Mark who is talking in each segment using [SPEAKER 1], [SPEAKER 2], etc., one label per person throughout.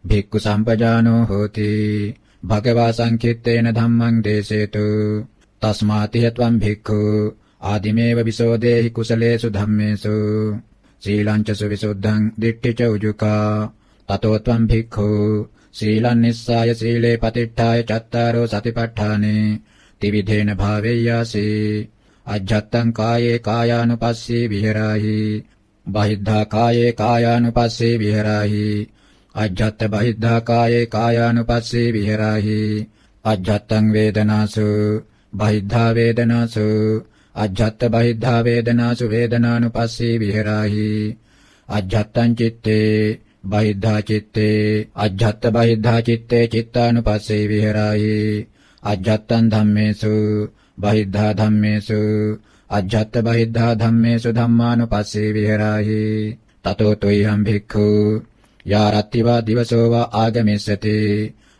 [SPEAKER 1] භික්ඛු සම්පජානෝ හෝති භගවා සංකිට්ඨේන ධම්මං දේසේතු තස්මාති හත්වං භික්ඛු ආදිමේව විසෝදේහි කුසලේසු ධම්මේසු සීලං ච සුවිසුද්ධං දිට්ඨිච උජුකා තතෝ ත්වං භික්ඛු සීලං නිස්සාය සීලේ පතිට්ඨාය චත්තාරෝ සතිපට්ඨානේ ත්‍රිවිධේන භාවේයාසි අජ්ජත්තං කායේ කායානුපස්සී විහෙරාහි බහිද්ධා කායේ කායානුපස්සී විහෙරාහි අජ්ජත්ත බහිද්ධා කායේ කායානුපස්සී විහෙරාහි අජ්ජත්තං වේදනාසු බහිද්ධා වේදනාසු අජ්ජත්ත බහිද්ධා වේදනාසු වේදනානුපස්සී විහෙරාහි අජ්ජත්තං චිත්තේ බහිද්ධා චිත්තේ අජ්ජත්ත බහිද්ධා චිත්තේ චිත්තානුපස්සී විහෙරාහි අජ්ජත්තං ධම්මේසු බහිද්ධා ධම්මේසු අජ්ජත්ත බහිද්ධා ධම්මේසු ධම්මානුපස්සී විහෙරාහි තතෝ තුයං භික්ඛු යාරත්තිවා දිවසෝවා ආගමිස්සති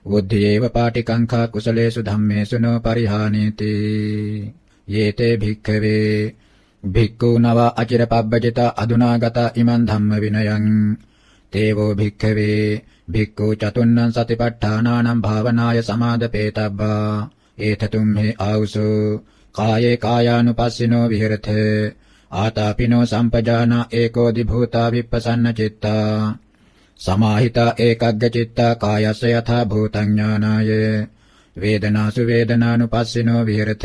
[SPEAKER 1] බුද්ධියේව පාටිකංඛා කුසලේසු ධම්මේසු නෝ පරිහානීති යේතේ භික්ඛවේ භික්ඛූනව අචිරපබ්බජිත අදුනාගත ඉමන් ධම්ම විනයං තේවෝ භික්ඛවේ භික්ඛු චතුන්නං සතිපට්ඨානානං භාවනාය සමාදපේතබ්බා ඒතතුම්හි ආවුසෝ කායේ කායානුපස්සිනෝ විහෙරත ආතාපිනෝ සම්පජානා ඒකෝදි භූතා විප්පසන්න චිත්තා සමාහිතා ඒකග්ග චිත්තා කායස්ස යථා භූතං ඥානාය වේදනාසු වේදනානුපස්සිනෝ විහෙරත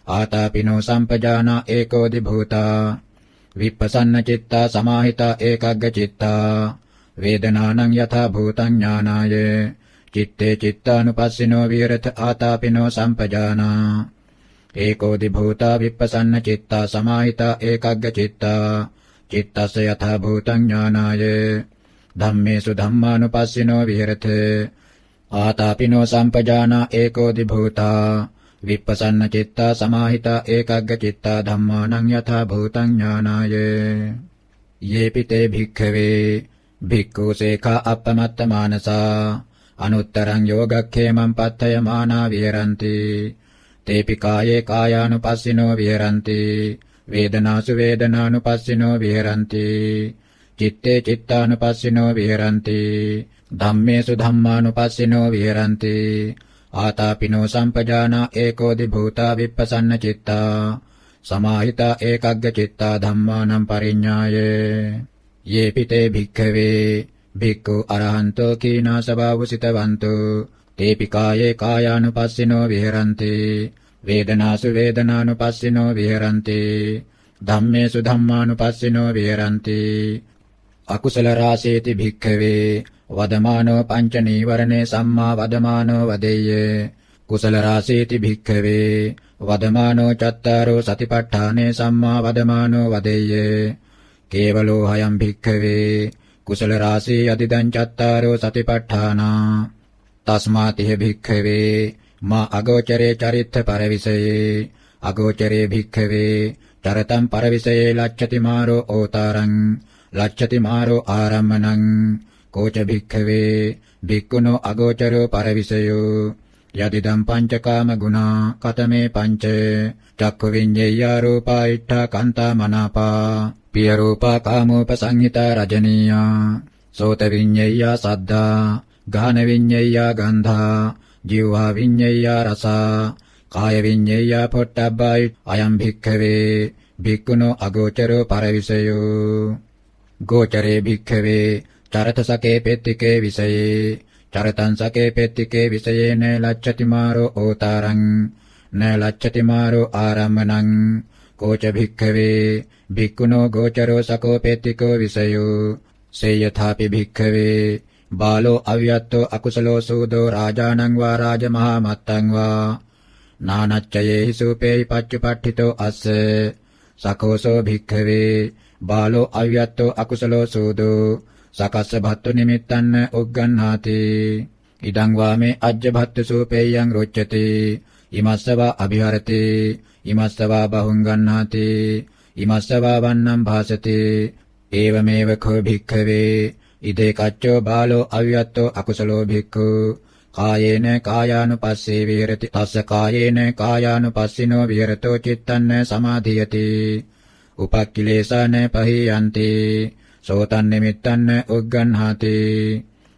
[SPEAKER 1] ආතාපිනෝ සම්පජානා ඒකෝදි භූතා විප්පසන්න චිත්තා සමාහිතා ඒකග්ග චිත්තා වේදනානං යථා භූතං ඥානාය චිත්තේ චිත්තානුපස්සිනෝ විහෙරත ආතාපිනෝ සම්පජානා ඒකෝදි භූතා විප්පසන්න චිත්තා සමාහිතා ඒකග්ග චිත්තා චිත්තස්ස යථා භූතං ඥානාය ධම්මේසු ධම්මානුපස්සිනෝ විහෙරත ආතාපිනෝ සම්පජානා ඒකෝදි භූතා විප්පසන්න චිත්තා සමාහිතා ඒකග්ග චිත්තා ධම්මානං යථා භූතං ඥානාය යේපිතේ භික්ඛවේ භික්ඛු සේඛා අප්පමත්ත මානසා අනුත්තරං යෝගක්ඛේමං පත්තයමානා විහෙරಂತಿ තේපි කායේ කායානුපස්සිනෝ විහෙරಂತಿ වේදනාසු වේදනානුපස්සිනෝ විහෙරಂತಿ චිත්තේ චිත්තානුපස්සිනෝ විහෙරಂತಿ ධම්මේසු ධම්මානුපස්සිනෝ විහෙරಂತಿ ආතාපිනෝ සම්පජානා ඒකෝදි භූතා විප්පසන්න චිත්තා සමාහිතා ඒකග්ග චිත්තා ධම්මානම් පරිඤ්ඤාය යේපිතේ භික්ඛවේ භික්ඛු අරහන්තෝ කීනාසභාවසිතවන්තෝ තේපි කායේ කායානුපස්සිනෝ විහෙරಂತಿ වේදනාසු වේදනානුපස්සිනෝ විහෙරಂತಿ ධම්මේසු ධම්මානුපස්සිනෝ විහෙරಂತಿ අකුසල රාසේති භික්ඛවේ වදමානෝ පංච නීවරණේ සම්මා වදමානෝ වදෙය්‍ය කුසල රාසේති භික්ඛවේ වදමානෝ චත්තාරෝ සතිපට්ඨානේ සම්මා වදමානෝ වදෙය්‍ය කේවලෝ හයං භික්ඛවේ කුසල රාසී අදිදං චත්තාරෝ සතිපට්ඨානා තස්මාතිහ භික්ඛවේ මා අගෝචරේ චරිත්ත පරවිසයේ අගෝචරේ භික්ඛවේ චරතං පරවිසයේ ලච්ඡති මාරෝ ඕතාරං ලච්ඡති මාරෝ ආරම්මනං කෝච භික්ඛවේ භික්ඛුනෝ අගෝචරෝ පරවිසයෝ යදිදම් පංචකාම ගුණා කතමේ පංච චක්ඛු විඤ්ඤේය රූපා ඉත්තා කාන්තා මනාපා පිය රූපා කාමෝපසංහිතා රජනීයා සෝත විඤ්ඤේය සද්දා ගාන විඤ්ඤේය ගන්ධා ජීවා විඤ්ඤේය රසා කාය විඤ්ඤේය පොට්ටබ්බයි අයං භික්ඛවේ භික්ඛුනෝ අගෝචරෝ පරවිසයෝ ගෝචරේ භික්ඛවේ චරත සකේ පෙත්තිකේ විසයේ චරතං සකේ පෙත්තිකේ විසයේ න ලච්ඡති මාරෝ ඕතාරං න ලච්ඡති මාරෝ ආරම්මනං කෝච භික්ඛවේ භික්ඛුනෝ ගෝචරෝ සකෝ පෙත්තිකෝ විසයෝ සේයථාපි භික්ඛවේ බාලෝ අවියත්තෝ අකුසලෝ සූදෝ රාජානං වා රාජමහා මත්තං වා නානච්චයේ සූපේයි පච්චුපට්ඨිතෝ අස්ස සකෝසෝ භික්ඛවේ බාලෝ අවියත්තෝ අකුසලෝ සූදෝ සකස්ස භත්තු නිමිත්තන්න උග්ගණ්හාති ඉදං වාමේ අජ්ජ භත්තු සූපේයං රොච්චති ඉමස්සවා අභිහරති ඉමස්සවා බහුං ගණ්හාති ඉමස්සවා වන්නම් භාසති ඒවමේව කෝ භික්ඛවේ ඉදේ කච්චෝ බාලෝ අවියත්තෝ අකුසලෝ භික්ඛු කායේන කායානුපස්සේ විහෙරති තස්ස කායේන කායානුපස්සිනෝ විහෙරතෝ චිත්තන්න සමාධියති උපක්ඛිලේසාන පහියන්ති සෝතන් නිමිත්තන්න උග්ගණ්හාති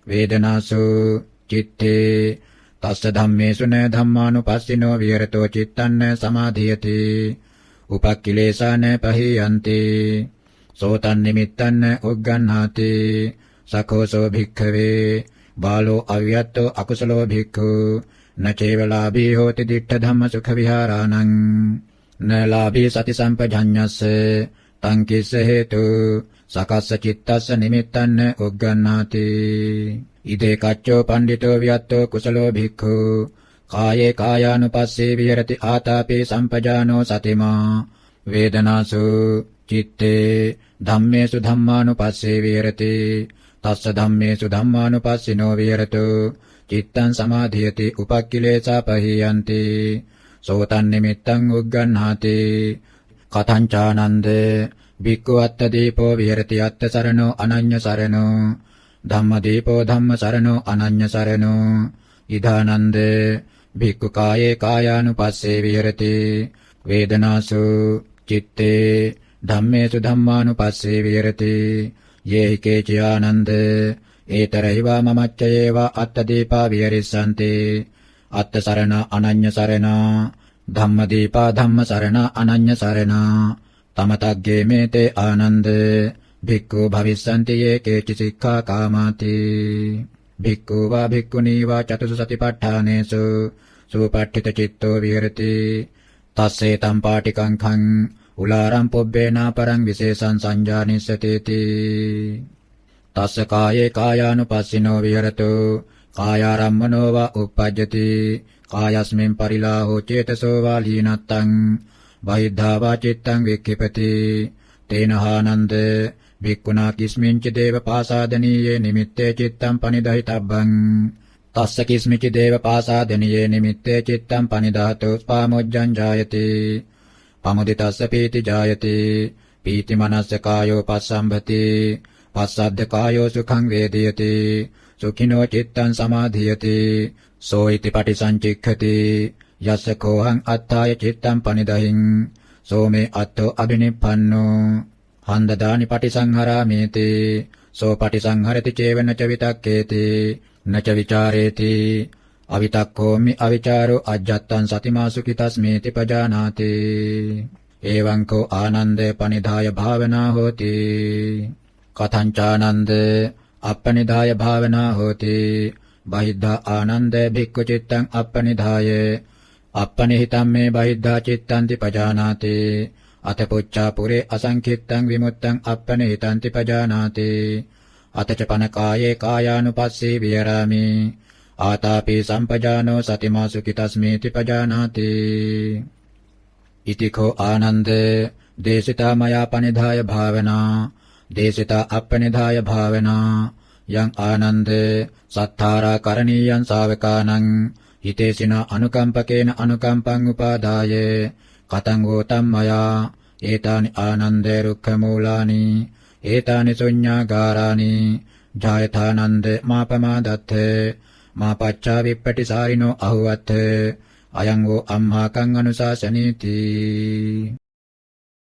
[SPEAKER 1] වේදනාසු චිත්තේ තස්ස ධම්මේසු න ධම්මානුපස්සිනෝ විහෙරතෝ චිත්තං සමාධියති උපක්ඛිලේසාන පහියන්ති සෝතං නිමිත්තං උග්ගණ්හාති සකෝසෝ භික්ඛවේ බාලෝ අවියත්තෝ අකුසලෝ භික්ඛු නචේවලාභී හෝති දිට්ඨ ධම්ම සුඛ විහාරාණං නලාභී සති සම්පජඤ්ඤස්ස තං කිස්ස හේතු සකස්ස චිත්තස්ස නිමිත්තං උග්ගණ්හාති ඉදේ කච්චෝ පණ්ඩිතෝ වියත්තෝ කුසලෝ භික්ඛු කායේ කායානුපස්සේ විහෙරති ආතාපේ සම්පජානෝ සතිමා වේදනාසු චිත්තේ ධම්මේසු ධම්මානුපස්සේ විහෙරති තස්ස ධම්මේසු ධම්මානුපස්සිනෝ විහෙරතු චිත්තං සමාධියති උපක්ඛිලේසා පහියන්ති සෝතං නිමිත්තං උග්ගණ්හාති කතං චානන්ද භික්ඛු අත්ථ දීපෝ විහෙරති අත්ථ සරණෝ අනඤ්ඤ සරණෝ ධම්ම දීපෝ ධම්ම සරණෝ අනඤ්ඤ සරණෝ ඉදානන්ද භික්ඛු කායේ කායානුපස්සේ විහෙරති වේදනාසු චිත්තේ ධම්මේසු ධම්මානුපස්සේ විහෙරති යේහි කේචි ආනන්ද ඒතරහිවා මමච්චයේවා අත්ථ දීපා විහෙරිස්සන්ති අත්ථ සරණ අනඤ්ඤ සරණ ධම්ම දීපා ධම්ම සරණ අනඤ්ඤ සරණ තමතග්ගේ මේතේ ආනන්ද භික්ඛු භවිස්සන්ති යේ කේචි සික්ඛා කාමාති භික්ඛු වා භික්ඛුනී වා චතුසු සතිපට්ඨානේසු සුපට්ඨිත චිත්තෝ විහෙරති තස්සේ තම් පාටිකං khං උලාරම් පොබ්බේනා පරං විශේෂං සංජානිස්සතේති තස්ස කායේ කායානුපස්සිනෝ විහෙරතු කායාරම්මනෝ වා uppajjati කායස්මින් පරිලාහෝ චේතසෝ වා ලීනත්තං බහිද්ධා වා චිත්තං වික්ඛිපති තේනහානන්ද භික්ඛුනා කිස්මින්ච දේව පාසාදනීයේ නිමිත්තේ චිත්තං පනිදහිතබ්බං තස්ස කිස්මිච දේව පාසාදනීයේ නිමිත්තේ චිත්තං පනිදාතෝ පාමොජ්ජං ජායති පමුදිතස්ස පීති ජායති පීති මනස්ස කායෝ පස්සම්භති පස්සද්ද කායෝ සුඛං වේදයති සුඛිනෝ චිත්තං සමාධියති සෝ ඉති පටිසංචික්ඛති යස්ස කෝහං අත්තාය චිත්තං පනිදහින් සෝ මේ අත්තෝ අබිනිප්පන්නෝ හන්දදානි පටිසංහරාමේති සෝ පටිසංහරති චේවන ච විතක්කේති නච විචාරේති අවිතක්කෝමි අවිචාරෝ අජ්ජත්තං සතිමාසුකිතස්මේති පජානාති එවං කෝ ආනන්ද පනිදාය භාවනා හෝති කතං චානන්ද අප්පනිදාය භාවනා හෝති බහිද්ධා ආනන්ද භික්ඛු චිත්තං අප්පනිදාය අප්පනිහිතම් මේ බහිද්ධා චිත්තං පජානාති අතපොච්චා පුරේ අසංකිත්තං විමුත්තං අප්පනිහිතං පජානාති අතච පන කායේ කායානුපස්සී විහෙරාමි ආතාපි සම්පජානෝ සතිමාසුකිතස්මේති පජානාති ඉතිකෝ ආනන්ද දේශිතා මයා පනිදාය භාවනා දේශිතා අප්පනිදාය භාවනා යං ආනන්ද සත්තාරා කරණීයං ශාවකානං හිතේසිනා අනුකම්පකේන අනුකම්පං උපාදාය කතං හෝතම් මයා ඒතානි ආනන්දේ රුක්ඛ මූලානි ඒතානි ශුඤ්ඤාගාරානි ජායතානන්ද මාපමාදත්ථ මා පච්චා විප්පටිසාරිනෝ අහුවත්ථ අයං වෝ අම්මාකං අනුශාසනීති